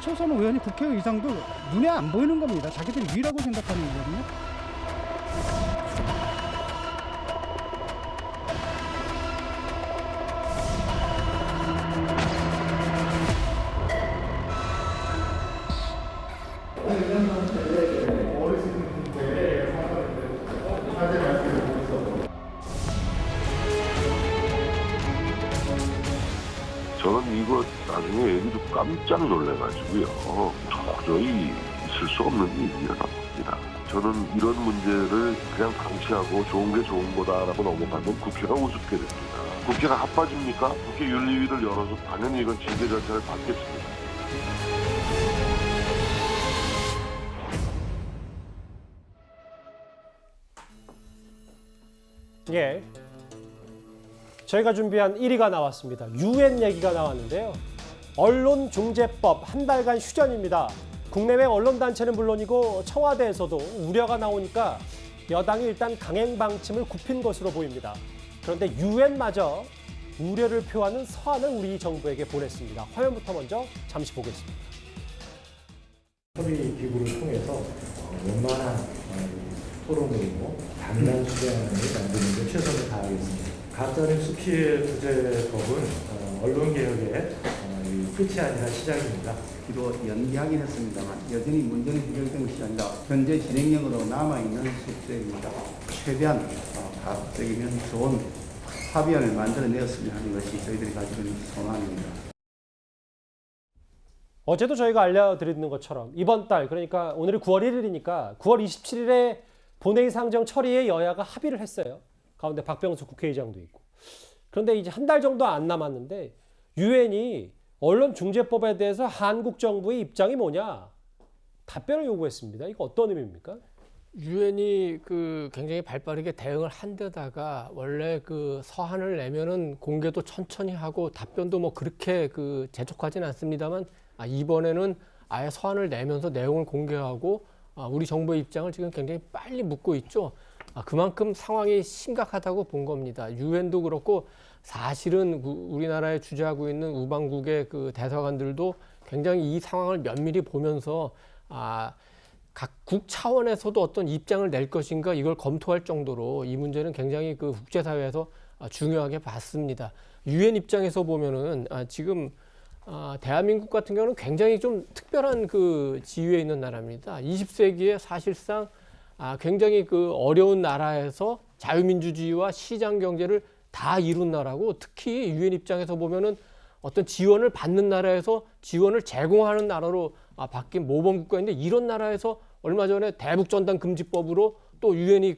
초선 의원이 국회의장도 눈에 안 보이는 겁니다. 자기들이 위라고 생각하는 거거든요. 저는 이거 나중에 얘기도 깜짝 놀래가지고요. 도저히 있을 수 없는 일이라 봅니다. 저는 이런 문제를 그냥 방치하고 좋은 게 좋은 거다라고 넘어가면 국회가 우습게 됩니다. 국회가 합빠집니까? 국회 윤리위를 열어서 당연히 이건 징계 절차를 받겠습니다. 예. 저희가 준비한 1위가 나왔습니다. 유엔 얘기가 나왔는데요. 언론중재법 한 달간 휴전입니다. 국내외 언론단체는 물론이고 청와대에서도 우려가 나오니까 여당이 일단 강행 방침을 굽힌 것으로 보입니다. 그런데 유엔마저 우려를 표하는 서한을 우리 정부에게 보냈습니다. 화면부터 먼저 잠시 보겠습니다. 협의 기구를 통해서 원만한 토론으로 단단 수량을 만드는 데 최선을 다하겠습니다. 가짜뉴스 피해 구제법은 언론개혁의 끝이 아니라 시작입니다. 뒤로 연기하긴 했습니다만 여전히 문제는 해결된 것이 아니라 현재 진행형으로 남아있는 숙제입니다. 최대한 가급적이면 좋은 합의안을 만들어내었으면 하는 것이 저희들이 가지고 있는 소망입니다. 어제도 저희가 알려드리는 것처럼 이번 달, 그러니까 오늘이 9월 1일이니까 9월 27일에 본회의 상정 처리에 여야가 합의를 했어요. 가운데 박병수 국회의장도 있고. 그런데 이제 한 달 정도 안 남았는데 유엔이 언론중재법에 대해서 한국 정부의 입장이 뭐냐? 답변을 요구했습니다. 이거 어떤 의미입니까? 유엔이 굉장히 발빠르게 대응을 한 데다가 원래 서한을 내면은 공개도 천천히 하고 답변도 뭐 그렇게 재촉하지는 않습니다만 이번에는 아예 서한을 내면서 내용을 공개하고 우리 정부의 입장을 지금 굉장히 빨리 묻고 있죠. 그만큼 상황이 심각하다고 본 겁니다. 유엔도 그렇고 사실은 우리나라에 주재하고 있는 우방국의 대사관들도 굉장히 이 상황을 면밀히 보면서 각국 차원에서도 어떤 입장을 낼 것인가 이걸 검토할 정도로 이 문제는 굉장히 국제사회에서 중요하게 봤습니다. 유엔 입장에서 보면은 지금 대한민국 같은 경우는 굉장히 좀 특별한 지위에 있는 나라입니다. 20세기에 사실상 굉장히 어려운 나라에서 자유민주주의와 시장 경제를 다 이룬 나라고, 특히 유엔 입장에서 보면은 어떤 지원을 받는 나라에서 지원을 제공하는 나라로 바뀐 모범 국가인데, 이런 나라에서 얼마 전에 대북전단 금지법으로 또 유엔이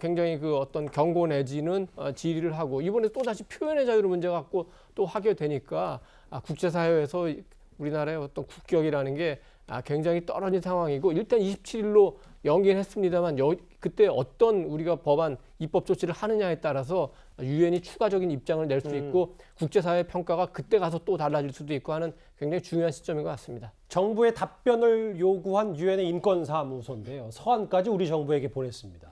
굉장히 어떤 경고 내지는 질의를 하고, 이번에 또 다시 표현의 자유를 문제 갖고 또 하게 되니까 국제사회에서 우리나라의 어떤 국격이라는 게 굉장히 떨어진 상황이고, 일단 27일로 연기는 했습니다만 그때 어떤 우리가 법안 입법 조치를 하느냐에 따라서 유엔이 추가적인 입장을 낼 수 있고 국제사회 평가가 그때 가서 또 달라질 수도 있고 하는 굉장히 중요한 시점인 것 같습니다. 정부의 답변을 요구한 유엔의 인권사무소인데요. 서한까지 우리 정부에게 보냈습니다.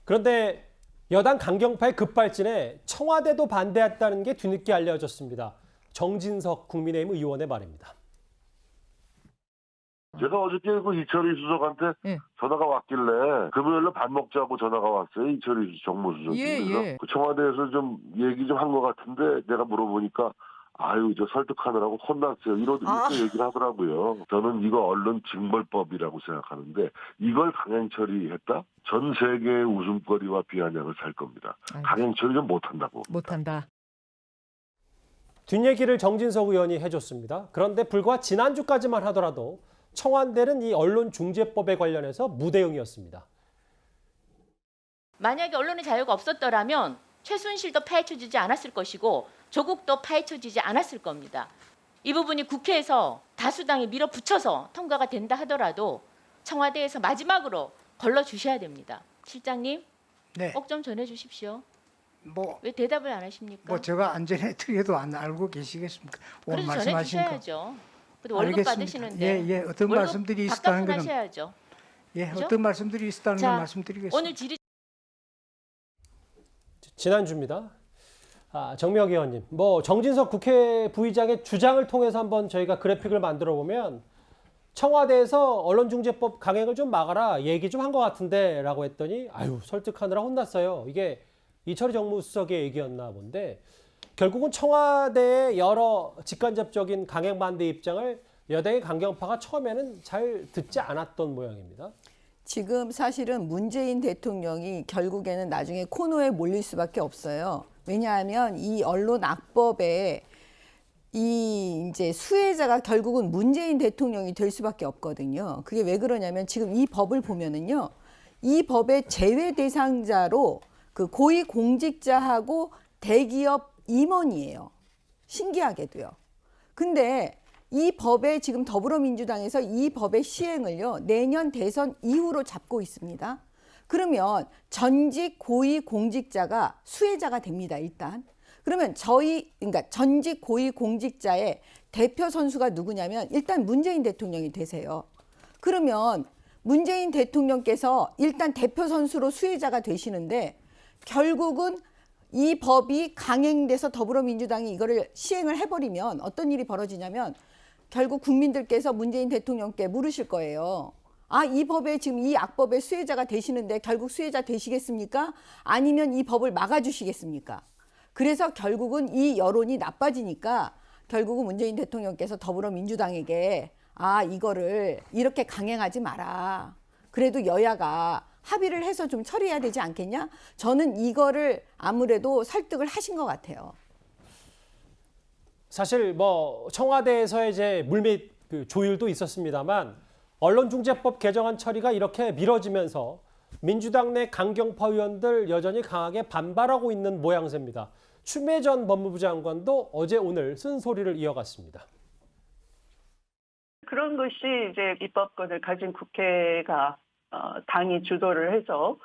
그런데 여당 강경파의 급발진에 청와대도 반대했다는 게 뒤늦게 알려졌습니다. 정진석 국민의힘 의원의 말입니다. 제가 어저께 이철희 수석한테 전화가 왔길래 금요일날 밥 먹자고 전화가 왔어요. 이철희 정무수석이. 그래서 청와대에서 좀 얘기 좀 한 것 같은데 내가 물어보니까 저 설득하느라고 혼났어요. 이렇게 얘기를 하더라고요. 저는 이거 언론 징벌법이라고 생각하는데 이걸 강행 처리했다? 전 세계의 웃음거리와 비아냥을 살 겁니다. 강행 처리 좀 못한다고. 못한다. 뒷얘기를 정진석 의원이 해줬습니다. 그런데 불과 지난주까지만 하더라도 청와대는 이 언론중재법에 관련해서 무대응이었습니다. 만약에 언론의 자유가 없었더라면 최순실도 파헤쳐지지 않았을 것이고 조국도 파헤쳐지지 않았을 겁니다. 이 부분이 국회에서 다수당이 밀어붙여서 통과가 된다 하더라도 청와대에서 마지막으로 걸러주셔야 됩니다. 실장님, 네. 꼭 좀 전해주십시오. 왜 대답을 안 하십니까? 제가 안전해드려도 안 알고 계시겠습니까? 그래서 전해주셔야죠. 월급 알겠습니다. 받으시는데 어떤 말씀들이 있었다는 건 하셔야죠. 그죠? 어떤 말씀들이 있었다는 걸 말씀드리겠습니다. 오늘 지난주입니다. 정미혁 의원님, 뭐 정진석 국회 부의장의 주장을 통해서 한번 저희가 그래픽을 만들어 보면 청와대에서 언론중재법 강행을 좀 막아라 얘기 좀 한 것 같은데 라고 했더니 아유 설득하느라 혼났어요. 이게 이철희 정무수석의 얘기였나 본데 결국은 청와대의 여러 직간접적인 강행 반대 입장을 여당의 강경파가 처음에는 잘 듣지 않았던 모양입니다. 지금 사실은 문재인 대통령이 결국에는 나중에 코너에 몰릴 수밖에 없어요. 왜냐하면 이 언론 악법에 이 이제 수혜자가 결국은 문재인 대통령이 될 수밖에 없거든요. 그게 왜 그러냐면 지금 이 법을 보면은요, 이 법의 제외 대상자로 그 고위 공직자하고 대기업 임원이에요. 신기하게도요. 근데 이 법에 지금 더불어민주당에서 이 법의 시행을요, 내년 대선 이후로 잡고 있습니다. 그러면 전직 고위 공직자가 수혜자가 됩니다, 일단. 그러면 그러니까 전직 고위 공직자의 대표 선수가 누구냐면 일단 문재인 대통령이 되세요. 그러면 문재인 대통령께서 일단 대표 선수로 수혜자가 되시는데 결국은 이 법이 강행돼서 더불어민주당이 이거를 시행을 해버리면 어떤 일이 벌어지냐면 결국 국민들께서 문재인 대통령께 물으실 거예요. 아, 이 법에 지금 이 악법의 수혜자가 되시는데 결국 수혜자 되시겠습니까? 아니면 이 법을 막아주시겠습니까? 그래서 결국은 이 여론이 나빠지니까 결국은 문재인 대통령께서 더불어민주당에게 아, 이거를 이렇게 강행하지 마라. 그래도 여야가 합의를 해서 좀 처리해야 되지 않겠냐? 저는 이거를 아무래도 설득을 하신 것 같아요. 사실 뭐 청와대에서의 이제 물밑 그 조율도 있었습니다만 언론중재법 개정안 처리가 이렇게 미뤄지면서 민주당 내 강경파 의원들 여전히 강하게 반발하고 있는 모양새입니다. 추미애 전 법무부 장관도 어제 오늘 쓴소리를 이어갔습니다. 그런 것이 이제 입법권을 가진 국회가 당이 주도를 해서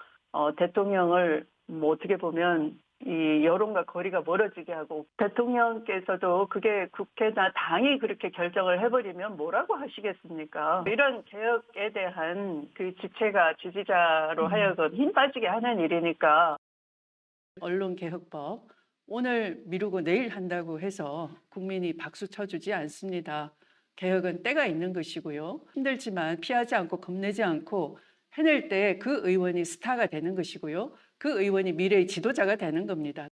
대통령을 뭐 어떻게 보면 이 여론과 거리가 멀어지게 하고 대통령께서도 그게 국회나 당이 그렇게 결정을 해버리면 뭐라고 하시겠습니까? 이런 개혁에 대한 그 지체가 지지자로 하여금 힘 빠지게 하는 일이니까. 언론개혁법 오늘 미루고 내일 한다고 해서 국민이 박수 쳐주지 않습니다. 개혁은 때가 있는 것이고요. 힘들지만 피하지 않고 겁내지 않고 해낼 때 그 의원이 스타가 되는 것이고요. 그 의원이 미래의 지도자가 되는 겁니다.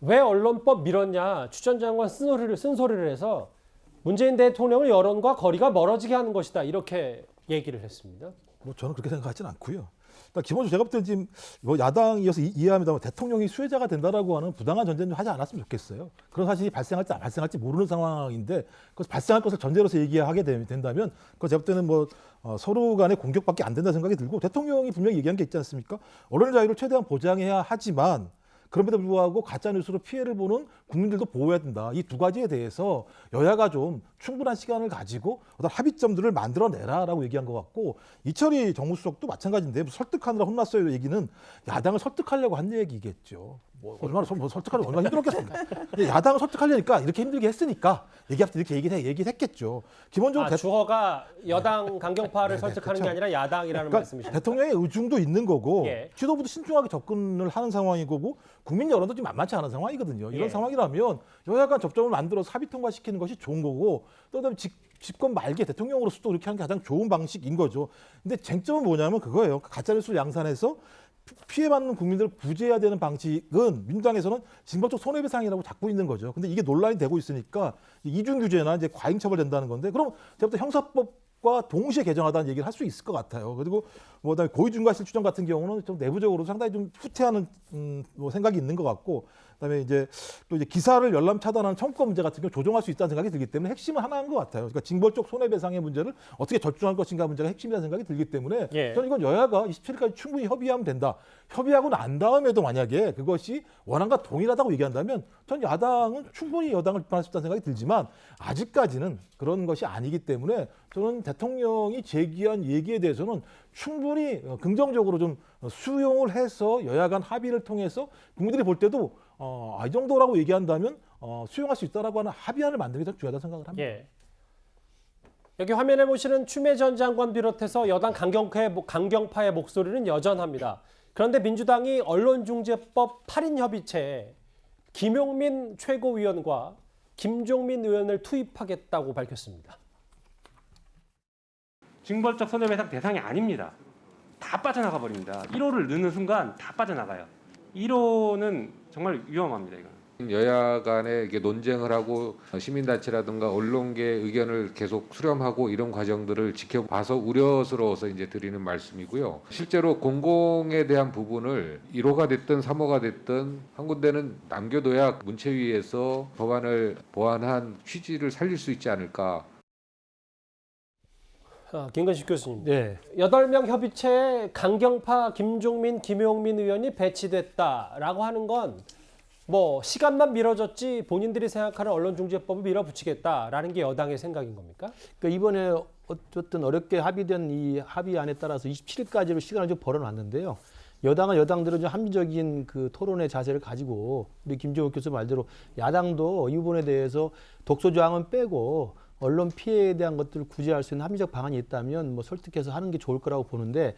왜 언론법 밀었냐? 추 전 장관 쓴소리를 해서 문재인 대통령을 여론과 거리가 멀어지게 하는 것이다. 이렇게 얘기를 했습니다. 뭐 저는 그렇게 생각하지는 않고요. 일단 기본적으로 제가 볼 때는 지금 뭐 야당이어서 이해합니다만 대통령이 수혜자가 된다라고 하는 부당한 전제는 하지 않았으면 좋겠어요. 그런 사실이 발생할지 모르는 상황인데 그 발생할 것을 전제로서 얘기하게 된다면 그 제가 볼 때는 뭐 서로 간의 공격밖에 안 된다 생각이 들고 대통령이 분명히 얘기한 게 있지 않습니까? 언론의 자유를 최대한 보장해야 하지만 그럼에도 불구하고 가짜뉴스로 피해를 보는 국민들도 보호해야 된다. 이 두 가지에 대해서 여야가 좀 충분한 시간을 가지고 어떤 합의점들을 만들어내라라고 얘기한 것 같고 이철희 정무수석도 마찬가지인데 설득하느라 혼났어요 얘기는 야당을 설득하려고 한 얘기겠죠. 뭐 얼마나 설득하려고 얼마나 힘들었겠습니까? 야당을 설득하려니까 이렇게 힘들게 했으니까 이렇게 얘기했겠죠. 기본적으로 주어가 여당 강경파를 네네, 설득하는 그렇죠. 게 아니라 야당이라는 그러니까 말씀이십니다. 대통령의 의중도 있는 거고 예. 지도부도 신중하게 접근을 하는 상황인 거고 국민 여론도 지금 만만치 않은 상황이거든요. 이런 예. 상황이라면 여야 간 접점을 만들어서 합의 통과시키는 것이 좋은 거고 또 그다음에 집권 말기에 대통령으로서도 그렇게 하는 게 가장 좋은 방식인 거죠. 근데 쟁점은 뭐냐면 그거예요. 가짜뉴스를 양산해서 피해받는 국민들을 구제해야 되는 방식은 민주당에서는 징벌적 손해배상이라고 잡고 있는 거죠. 근데 이게 논란이 되고 있으니까 이중 규제나 이제 과잉 처벌된다는 건데 그럼 제가 형사법과 동시에 개정하다는 얘기를 할 수 있을 것 같아요. 그리고 뭐 그다음에 고의중과실 추정 같은 경우는 좀 내부적으로 상당히 좀 후퇴하는 뭐 생각이 있는 것 같고 그다음에 이제 또 이제 기사를 열람 차단하는 청구권 문제 같은 경우 조정할 수 있다는 생각이 들기 때문에 핵심은 하나인 것 같아요. 그러니까 징벌적 손해배상의 문제를 어떻게 절충할 것인가 문제가 핵심이라는 생각이 들기 때문에 예. 저는 이건 여야가 27일까지 충분히 협의하면 된다. 협의하고 난 다음에도 만약에 그것이 원안과 동일하다고 얘기한다면 전 야당은 충분히 여당을 비판할 수 있다는 생각이 들지만 아직까지는 그런 것이 아니기 때문에 저는 대통령이 제기한 얘기에 대해서는 충분히 긍정적으로 좀 수용을 해서 여야 간 합의를 통해서 국민들이 볼 때도 이 정도라고 얘기한다면 수용할 수 있다라고 하는 합의안을 만드는 게 더 중요하다고 생각을 합니다. 예. 여기 화면에 보시는 추미애 전 장관 비롯해서 여당 강경파의 목소리는 여전합니다. 그런데 민주당이 언론중재법 8인 협의체에 김용민 최고위원과 김종민 의원을 투입하겠다고 밝혔습니다. 징벌적 손해배상 대상이 아닙니다. 다 빠져나가 버립니다. 1호를 넣는 순간 다 빠져나가요. 1호는 정말 위험합니다. 이거는. 여야 간에 이게 논쟁을 하고 시민단체라든가 언론계의 의견을 계속 수렴하고 이런 과정들을 지켜봐서 우려스러워서 이제 드리는 말씀이고요. 실제로 공공에 대한 부분을 1호가 됐든 3호가 됐든 한 군데는 남겨둬야 문체위에서 법안을 보완한 취지를 살릴 수 있지 않을까. 김건식 교수님. 네. 8명 협의체에 강경파 김종민, 김용민 의원이 배치됐다라고 하는 건 뭐 시간만 미뤄졌지 본인들이 생각하는 언론중재법을 밀어붙이겠다라는 게 여당의 생각인 겁니까? 그러니까 이번에 어쨌든 어렵게 합의된 이 합의안에 따라서 27일까지로 시간을 좀 벌어놨는데요. 여당은 여당대로 좀 합리적인 그 토론의 자세를 가지고 우리 김종욱 교수 말대로 야당도 이 부분에 대해서 독소조항은 빼고 언론 피해에 대한 것들을 구제할 수 있는 합리적 방안이 있다면 뭐 설득해서 하는 게 좋을 거라고 보는데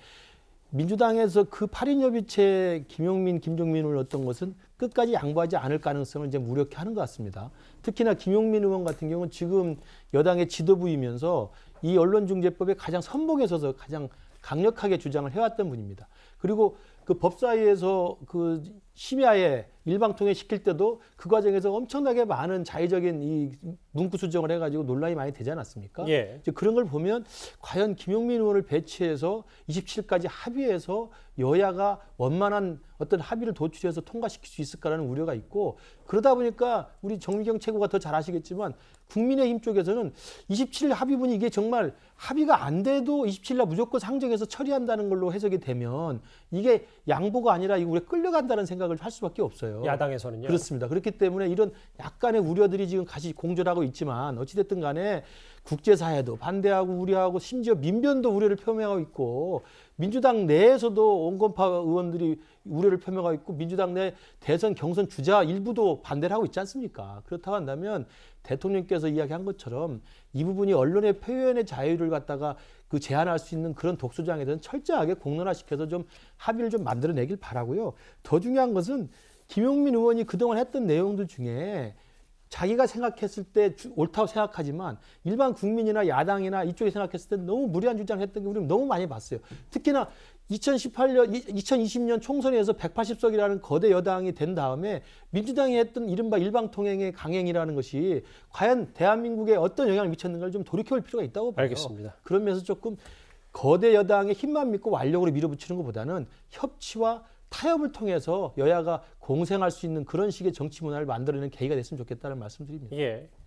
민주당에서 그 8인 협의체 김용민, 김종민을 넣었던 것은 끝까지 양보하지 않을 가능성을 이제 무력히 하는 것 같습니다. 특히나 김용민 의원 같은 경우는 지금 여당의 지도부이면서 이 언론중재법에 가장 선봉에 서서 가장 강력하게 주장을 해왔던 분입니다. 그리고 그 법사위에서 그 심야에 일방통행 시킬 때도 그 과정에서 엄청나게 많은 자의적인 이 문구 수정을 해가지고 논란이 많이 되지 않았습니까? 예. 이제 그런 걸 보면 과연 김용민 의원을 배치해서 27일까지 합의해서 여야가 원만한 어떤 합의를 도출해서 통과시킬 수 있을까라는 우려가 있고 그러다 보니까 우리 정미경 최고가 더 잘 아시겠지만 국민의힘 쪽에서는 27일 합의문이 이게 정말 합의가 안 돼도 27일 날 무조건 상정해서 처리한다는 걸로 해석이 되면 이게 양보가 아니라 이거 우리가 끌려간다는 생각을 할 수밖에 없어요. 야당에서는요? 그렇습니다. 그렇기 때문에 이런 약간의 우려들이 지금 같이 공존하고 있지만 어찌됐든 간에 국제사회도 반대하고 우려하고 심지어 민변도 우려를 표명하고 있고 민주당 내에서도 온건파 의원들이 우려를 표명하고 있고 민주당 내 대선 경선 주자 일부도 반대를 하고 있지 않습니까? 그렇다고 한다면 대통령께서 이야기한 것처럼 이 부분이 언론의 표현의 자유를 갖다가 그 제한할 수 있는 그런 독소조항에 대해서는 철저하게 공론화시켜서 좀 합의를 좀 만들어내길 바라고요. 더 중요한 것은 김용민 의원이 그동안 했던 내용들 중에 자기가 생각했을 때 옳다고 생각하지만 일반 국민이나 야당이나 이쪽에 생각했을 때 너무 무리한 주장을 했던 게 우리는 너무 많이 봤어요. 특히나 2020년 총선에서 180석이라는 거대 여당이 된 다음에 민주당이 했던 이른바 일방통행의 강행이라는 것이 과연 대한민국에 어떤 영향을 미쳤는가를 좀 돌이켜볼 필요가 있다고 봐요. 알겠습니다. 그러면서 조금 거대 여당의 힘만 믿고 완력으로 밀어붙이는 것보다는 협치와 타협을 통해서 여야가 공생할 수 있는 그런 식의 정치 문화를 만들어내는 계기가 됐으면 좋겠다는 말씀드립니다. 예.